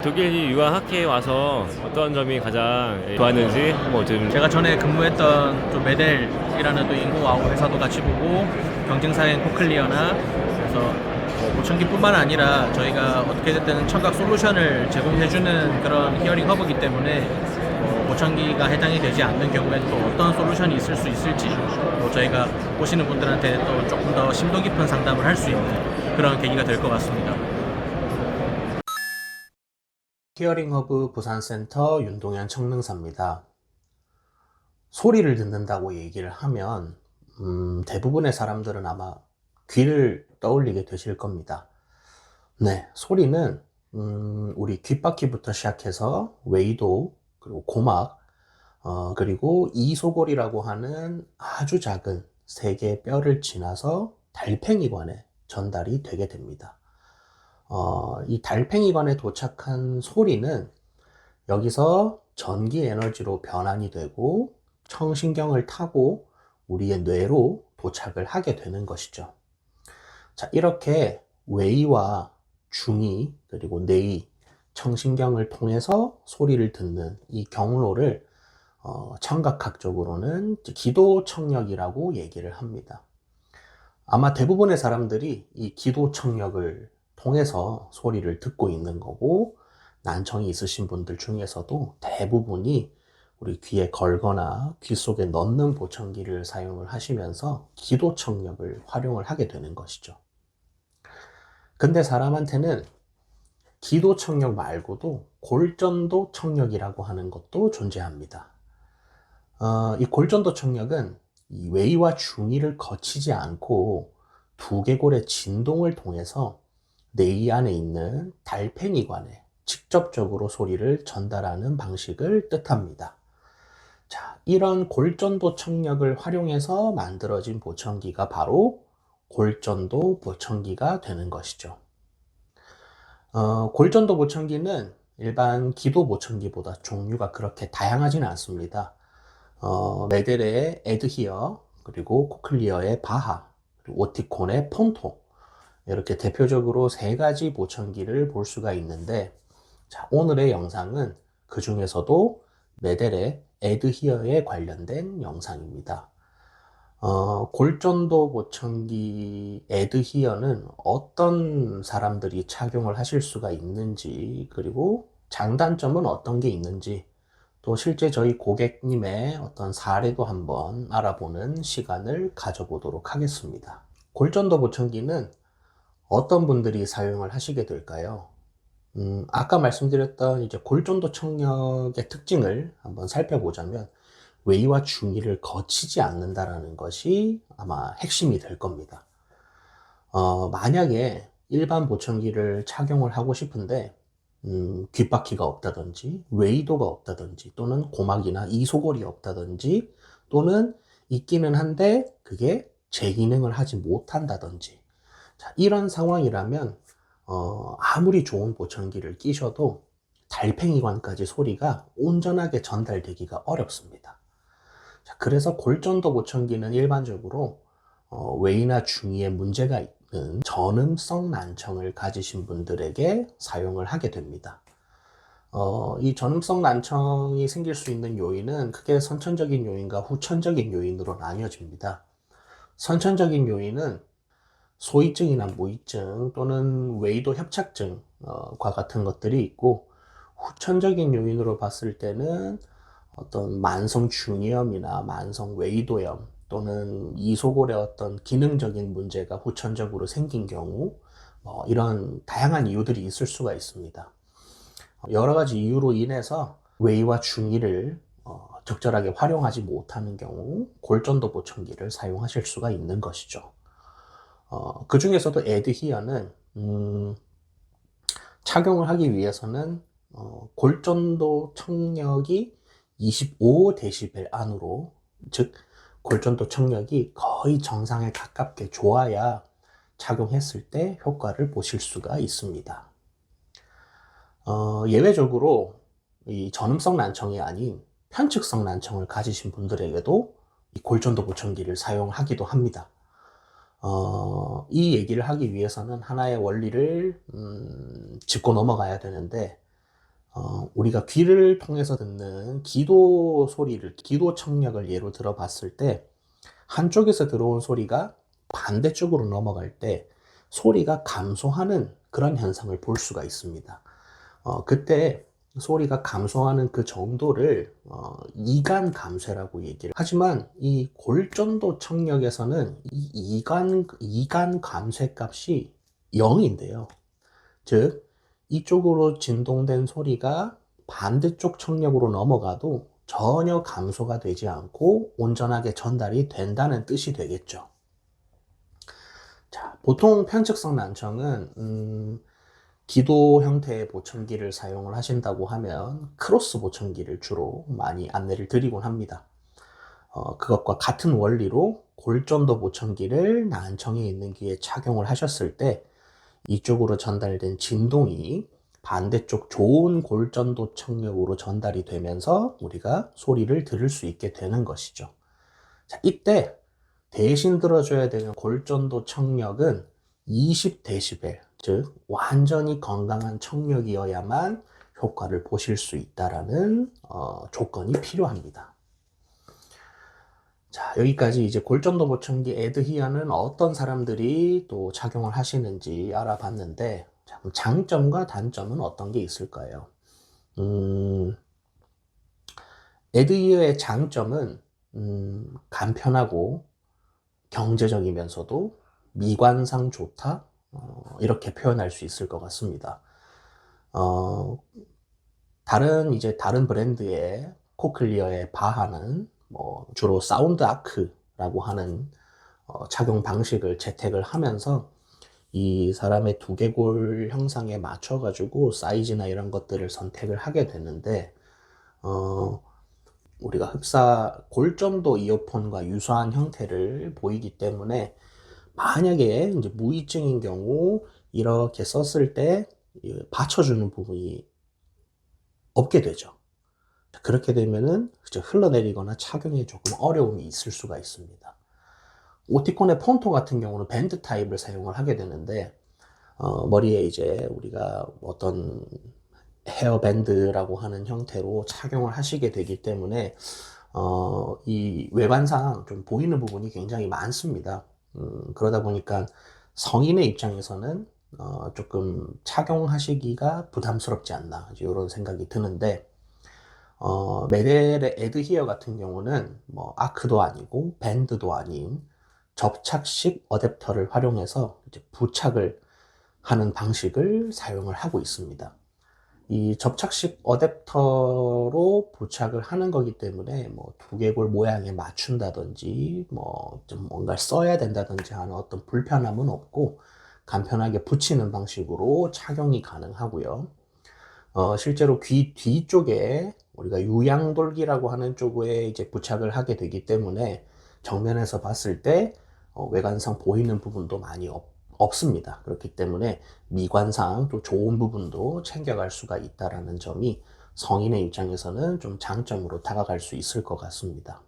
독일 유학학회에 와서 어떤 점이 가장 좋았는지 좀 제가 전에 근무했던 좀 메델이라는 또 인공와우 회사도 같이 보고 경쟁사인 코클리어나 그래서 보청기뿐만 아니라 저희가 어떻게 됐든 청각 솔루션을 제공해주는 그런 히어링 허브이기 때문에 보청기가 해당이 되지 않는 경우에 또 어떤 솔루션이 있을 수 있을지 저희가 보시는 분들한테 또 조금 더 심도 깊은 상담을 할 수 있는 그런 계기가 될 것 같습니다. 히어링 허브 부산센터 윤동현 청능사입니다. 소리를 듣는다고 얘기를 하면 대부분의 사람들은 아마 귀를 떠올리게 되실 겁니다. 네, 소리는 우리 귓바퀴부터 시작해서 외이도, 그리고 고막, 그리고 이소골이라고 하는 아주 작은 세 개의 뼈를 지나서 달팽이관에 전달이 되게 됩니다. 이 달팽이관에 도착한 소리는 여기서 전기 에너지로 변환이 되고 청신경을 타고 우리의 뇌로 도착을 하게 되는 것이죠. 자, 이렇게 외이와 중이 그리고 뇌의 청신경을 통해서 소리를 듣는 이 경로를 청각학적으로는 기도청력이라고 얘기를 합니다. 아마 대부분의 사람들이 이 기도청력을 통해서 소리를 듣고 있는 거고, 난청이 있으신 분들 중에서도 대부분이 우리 귀에 걸거나 귀 속에 넣는 보청기를 사용을 하시면서 기도청력을 활용을 하게 되는 것이죠. 근데 사람한테는 기도청력 말고도 골전도 청력이라고 하는 것도 존재합니다. 이 골전도 청력은 이 외이와 중이를 거치지 않고 두개골의 진동을 통해서 뇌 안에 있는 달팽이관에 직접적으로 소리를 전달하는 방식을 뜻합니다. 자, 이런 골전도 청력을 활용해서 만들어진 보청기가 바로 골전도 보청기가 되는 것이죠. 골전도 보청기는 일반 기도 보청기보다 종류가 그렇게 다양하지는 않습니다. 메델의 에드히어, 그리고 코클리어의 바하, 그리고 오티콘의 폰토, 이렇게 대표적으로 세 가지 보청기를 볼 수가 있는데, 자, 오늘의 영상은 그 중에서도 메델의 에드히어에 관련된 영상입니다. 골전도 보청기 에드히어는 어떤 사람들이 착용을 하실 수가 있는지, 그리고 장단점은 어떤 게 있는지, 또 실제 저희 고객님의 어떤 사례도 한번 알아보는 시간을 가져보도록 하겠습니다. 골전도 보청기는 어떤 분들이 사용을 하시게 될까요? 아까 말씀드렸던 이제 골전도 청력의 특징을 한번 살펴보자면 외이와 중이를 거치지 않는다라는 것이 아마 핵심이 될 겁니다. 만약에 일반 보청기를 착용을 하고 싶은데 귓바퀴가 없다든지 외이도가 없다든지 또는 고막이나 이소골이 없다든지 또는 있기는 한데 그게 제 기능을 하지 못한다든지, 자, 이런 상황이라면 아무리 좋은 보청기를 끼셔도 달팽이관까지 소리가 온전하게 전달되기가 어렵습니다. 자, 그래서 골전도 보청기는 일반적으로 외이나 중이에 문제가 있는 전음성 난청을 가지신 분들에게 사용을 하게 됩니다. 이 전음성 난청이 생길 수 있는 요인은 크게 선천적인 요인과 후천적인 요인으로 나뉘어집니다. 선천적인 요인은 소위증이나 무위증 또는 외이도 협착증과 같은 것들이 있고, 후천적인 요인으로 봤을 때는 어떤 만성 중이염이나 만성 외이도염 또는 이소골의 어떤 기능적인 문제가 후천적으로 생긴 경우, 이런 다양한 이유들이 있을 수가 있습니다. 여러 가지 이유로 인해서 외이와 중이를 적절하게 활용하지 못하는 경우 골전도 보청기를 사용하실 수가 있는 것이죠. 그 중에서도 에드히어는 착용을 하기 위해서는 골전도 청력이 25dB 안으로, 즉 골전도 청력이 거의 정상에 가깝게 좋아야 착용했을 때 효과를 보실 수가 있습니다. 예외적으로 이 전음성 난청이 아닌 편측성 난청을 가지신 분들에게도 이 골전도 보청기를 사용하기도 합니다. 이 얘기를 하기 위해서는 하나의 원리를 짚고 넘어가야 되는데, 우리가 귀를 통해서 듣는 기도 소리를, 기도 청력을 예로 들어봤을 때 한쪽에서 들어온 소리가 반대쪽으로 넘어갈 때 소리가 감소하는 그런 현상을 볼 수가 있습니다. 그때 소리가 감소하는 그 정도를 이간 감쇄라고 얘기를 하지만 이 골전도 청력에서는 이 이간 감쇄 값이 0인데요. 즉 이쪽으로 진동된 소리가 반대쪽 청력으로 넘어가도 전혀 감소가 되지 않고 온전하게 전달이 된다는 뜻이 되겠죠. 자, 보통 편측성 난청은 기도 형태의 보청기를 사용을 하신다고 하면 크로스 보청기를 주로 많이 안내를 드리곤 합니다. 그것과 같은 원리로 골전도 보청기를 난청에 있는 귀에 착용을 하셨을 때 이쪽으로 전달된 진동이 반대쪽 좋은 골전도 청력으로 전달이 되면서 우리가 소리를 들을 수 있게 되는 것이죠. 자, 이때 대신 들어줘야 되는 골전도 청력은 20dB, 즉 완전히 건강한 청력이어야만 효과를 보실 수 있다라는 조건이 필요합니다. 자, 여기까지 이제 골전도 보청기 에드히어는 어떤 사람들이 또 착용을 하시는지 알아봤는데, 자, 그럼 장점과 단점은 어떤 게 있을까요? 에드히어의 장점은 간편하고 경제적이면서도 미관상 좋다, 이렇게 표현할 수 있을 것 같습니다. 다른 브랜드의 코클리어의 바하는 주로 사운드 아크라고 하는 착용 방식을 채택을 하면서 이 사람의 두개골 형상에 맞춰 가지고 사이즈나 이런 것들을 선택을 하게 되는데, 우리가 흡사 골전도 이어폰과 유사한 형태를 보이기 때문에 만약에 이제 무이증인 경우 이렇게 썼을 때 받쳐주는 부분이 없게 되죠. 그렇게 되면은 흘러내리거나 착용에 조금 어려움이 있을 수가 있습니다. 오티콘의 폰토 같은 경우는 밴드 타입을 사용을 하게 되는데, 머리에 이제 우리가 어떤 헤어밴드라고 하는 형태로 착용을 하시게 되기 때문에 이 외관상 좀 보이는 부분이 굉장히 많습니다. 그러다 보니까 성인의 입장에서는 조금 착용하시기가 부담스럽지 않나 이런 생각이 드는데, 메델의 에드히어 같은 경우는 아크도 아니고 밴드도 아닌 접착식 어댑터를 활용해서 이제 부착을 하는 방식을 사용을 하고 있습니다. 이 접착식 어댑터로 부착을 하는 거기 때문에 두개골 모양에 맞춘다든지 좀 뭔가를 써야 된다든지 하는 어떤 불편함은 없고 간편하게 붙이는 방식으로 착용이 가능하고요. 실제로 귀 뒤쪽에 우리가 유양돌기라고 하는 쪽에 이제 부착을 하게 되기 때문에 정면에서 봤을 때 외관상 보이는 부분도 많이 없습니다. 그렇기 때문에 미관상 또 좋은 부분도 챙겨갈 수가 있다라는 점이 성인의 입장에서는 좀 장점으로 다가갈 수 있을 것 같습니다.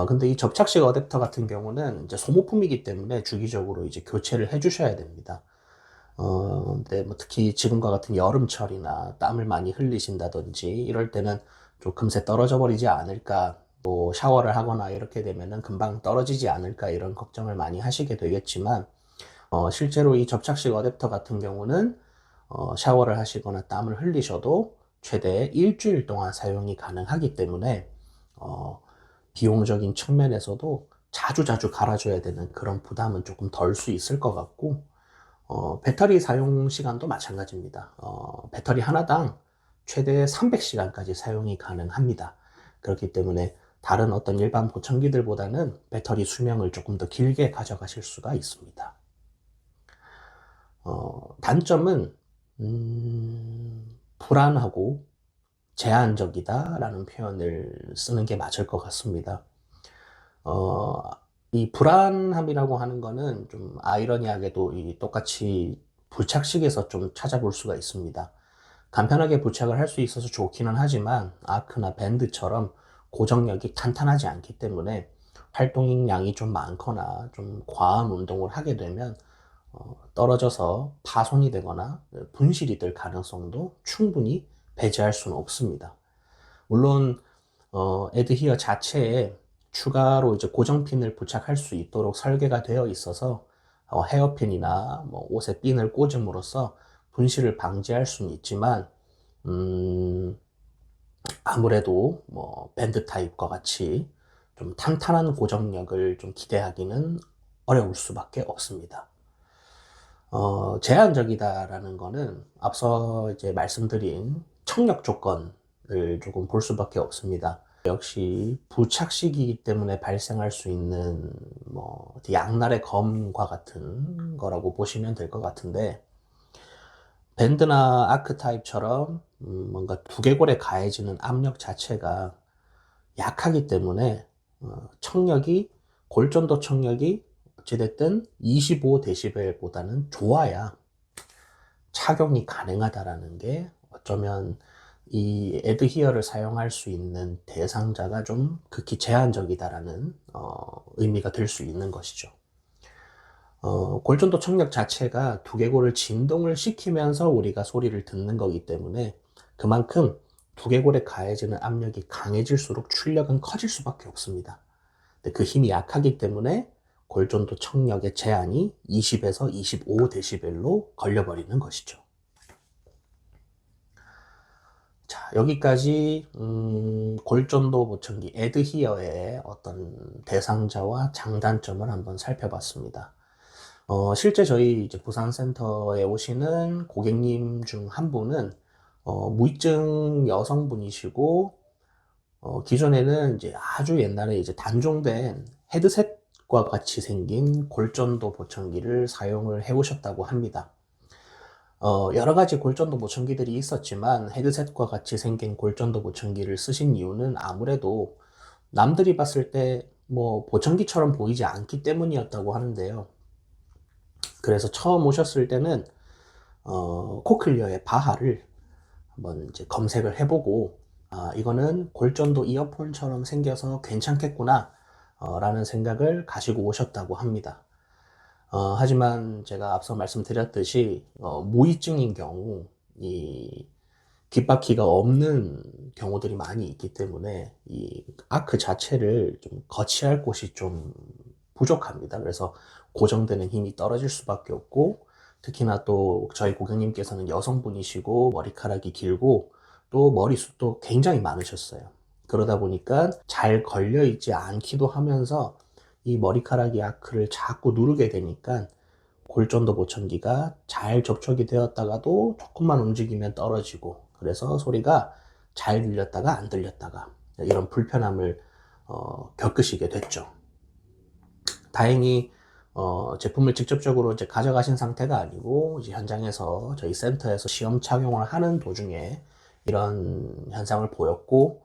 근데 이 접착식 어댑터 같은 경우는 이제 소모품이기 때문에 주기적으로 이제 교체를 해주셔야 됩니다. 근데 특히 지금과 같은 여름철이나 땀을 많이 흘리신다든지 이럴 때는 좀 금세 떨어져 버리지 않을까, 샤워를 하거나 이렇게 되면은 금방 떨어지지 않을까 이런 걱정을 많이 하시게 되겠지만, 실제로 이 접착식 어댑터 같은 경우는 샤워를 하시거나 땀을 흘리셔도 최대 일주일 동안 사용이 가능하기 때문에 비용적인 측면에서도 자주자주 갈아줘야 되는 그런 부담은 조금 덜 수 있을 것 같고, 배터리 사용 시간도 마찬가지입니다. 배터리 하나당 최대 300시간까지 사용이 가능합니다. 그렇기 때문에 다른 어떤 일반 보청기들보다는 배터리 수명을 조금 더 길게 가져가실 수가 있습니다. 단점은 불안하고 제한적이다라는 표현을 쓰는 게 맞을 것 같습니다. 이 불안함이라고 하는 거는 좀 아이러니하게도 똑같이 부착식에서 좀 찾아볼 수가 있습니다. 간편하게 부착을 할 수 있어서 좋기는 하지만 아크나 밴드처럼 고정력이 탄탄하지 않기 때문에 활동량이 좀 많거나 좀 과한 운동을 하게 되면 떨어져서 파손이 되거나 분실이 될 가능성도 충분히 배제할 수는 없습니다. 물론 에드히어 자체에 추가로 이제 고정핀을 부착할 수 있도록 설계가 되어 있어서 헤어핀이나 뭐 옷에 핀을 꽂음으로써 분실을 방지할 수는 있지만 아무래도 뭐 밴드 타입과 같이 좀 탄탄한 고정력을 좀 기대하기는 어려울 수밖에 없습니다. 제한적이다라는 거는 앞서 이제 말씀드린 청력 조건을 조금 볼 수밖에 없습니다. 역시 부착 시기이기 때문에 발생할 수 있는 뭐 양날의 검과 같은 거라고 보시면 될 것 같은데, 밴드나 아크 타입처럼 뭔가 두개골에 가해지는 압력 자체가 약하기 때문에 골전도 청력이 어찌됐든 25dB보다는 좋아야 착용이 가능하다라는 게 어쩌면 이 에드히어를 사용할 수 있는 대상자가 좀 극히 제한적이다라는 의미가 될 수 있는 것이죠. 골전도 청력 자체가 두개골을 진동을 시키면서 우리가 소리를 듣는 거기 때문에 그만큼 두개골에 가해지는 압력이 강해질수록 출력은 커질 수밖에 없습니다. 근데 그 힘이 약하기 때문에 골전도 청력의 제한이 20에서 25dB로 걸려버리는 것이죠. 자, 여기까지 골전도 보청기 에드히어의 어떤 대상자와 장단점을 한번 살펴봤습니다. 실제 저희 이제 부산센터에 오시는 고객님 중 한 분은 무이증 여성분이시고 기존에는 이제 아주 옛날에 이제 단종된 헤드셋과 같이 생긴 골전도 보청기를 사용을 해 오셨다고 합니다. 여러 가지 골전도 보청기들이 있었지만 헤드셋과 같이 생긴 골전도 보청기를 쓰신 이유는 아무래도 남들이 봤을 때 뭐 보청기처럼 보이지 않기 때문이었다고 하는데요. 그래서 처음 오셨을 때는 코클리어의 바하를 한번 이제 검색을 해보고 이거는 골전도 이어폰처럼 생겨서 괜찮겠구나 라는 생각을 가지고 오셨다고 합니다. 하지만 제가 앞서 말씀드렸듯이 무이증인 경우 이 귓바퀴가 없는 경우들이 많이 있기 때문에 이 아크 자체를 좀 거치할 곳이 좀 부족합니다. 그래서 고정되는 힘이 떨어질 수밖에 없고, 특히나 또 저희 고객님께서는 여성분이시고 머리카락이 길고 또 머리숱도 굉장히 많으셨어요. 그러다 보니까 잘 걸려있지 않기도 하면서 이 머리카락이 아크를 자꾸 누르게 되니까 골전도 보청기가 잘 접촉이 되었다가도 조금만 움직이면 떨어지고, 그래서 소리가 잘 들렸다가 안 들렸다가 이런 불편함을 겪으시게 됐죠. 다행히 제품을 직접적으로 이제 가져가신 상태가 아니고 이제 현장에서 저희 센터에서 시험 착용을 하는 도중에 이런 현상을 보였고,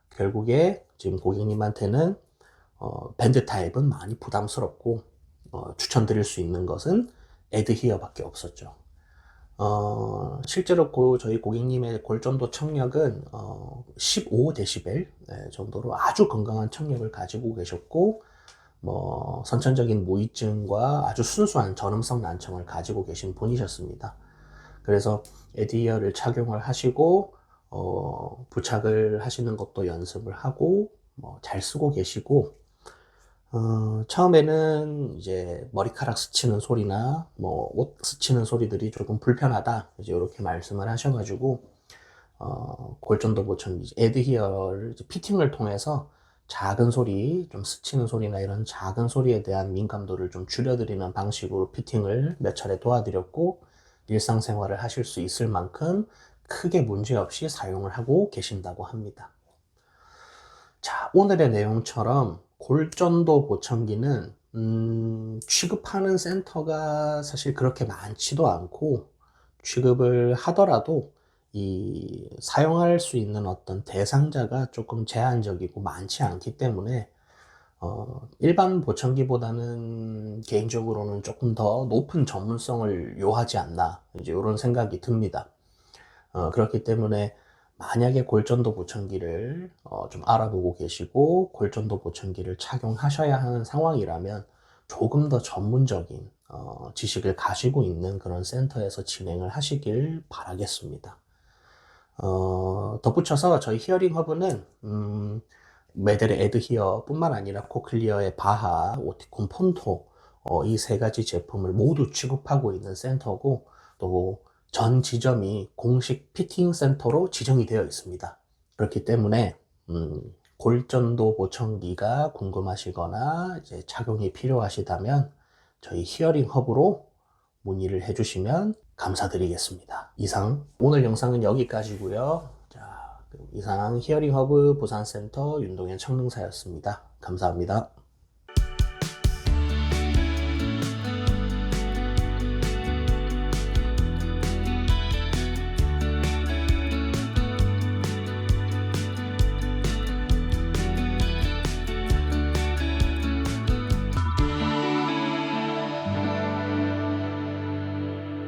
결국에 지금 고객님한테는 밴드 타입은 많이 부담스럽고 추천드릴 수 있는 것은 에드히어 밖에 없었죠. 실제로 저희 고객님의 골전도 청력은 15dB 정도로 아주 건강한 청력을 가지고 계셨고, 뭐 선천적인 무이증과 아주 순수한 전음성 난청을 가지고 계신 분이셨습니다. 그래서 에드히어를 착용을 하시고 부착을 하시는 것도 연습을 하고 잘 쓰고 계시고, 처음에는 이제 머리카락 스치는 소리나 뭐 옷 스치는 소리들이 조금 불편하다 이제 이렇게 말씀을 하셔가지고 골전도 보청기 에드히어를 이제 피팅을 통해서 작은 소리, 좀 스치는 소리나 이런 작은 소리에 대한 민감도를 좀 줄여드리는 방식으로 피팅을 몇 차례 도와드렸고, 일상생활을 하실 수 있을 만큼 크게 문제없이 사용을 하고 계신다고 합니다. 자, 오늘의 내용처럼 골전도 보청기는 취급하는 센터가 사실 그렇게 많지도 않고, 취급을 하더라도 이 사용할 수 있는 어떤 대상자가 조금 제한적이고 많지 않기 때문에 일반 보청기보다는 개인적으로는 조금 더 높은 전문성을 요하지 않나 이제 이런 생각이 듭니다. 그렇기 때문에 만약에 골전도 보청기를 좀 알아보고 계시고 골전도 보청기를 착용하셔야 하는 상황이라면 조금 더 전문적인 지식을 가지고 있는 그런 센터에서 진행을 하시길 바라겠습니다. 덧붙여서 저희 히어링 허브는 메델의 에드히어 뿐만 아니라 코클리어의 바하, 오티콘 폰토 이 세 가지 제품을 모두 취급하고 있는 센터고 또 전 지점이 공식 피팅 센터로 지정이 되어 있습니다. 그렇기 때문에 골전도 보청기가 궁금하시거나 이제 착용이 필요하시다면 저희 히어링 허브로 문의를 해주시면 감사드리겠습니다. 이상 오늘 영상은 여기까지고요. 자, 이상 히어링 허브 부산센터 윤동현 청능사였습니다. 감사합니다.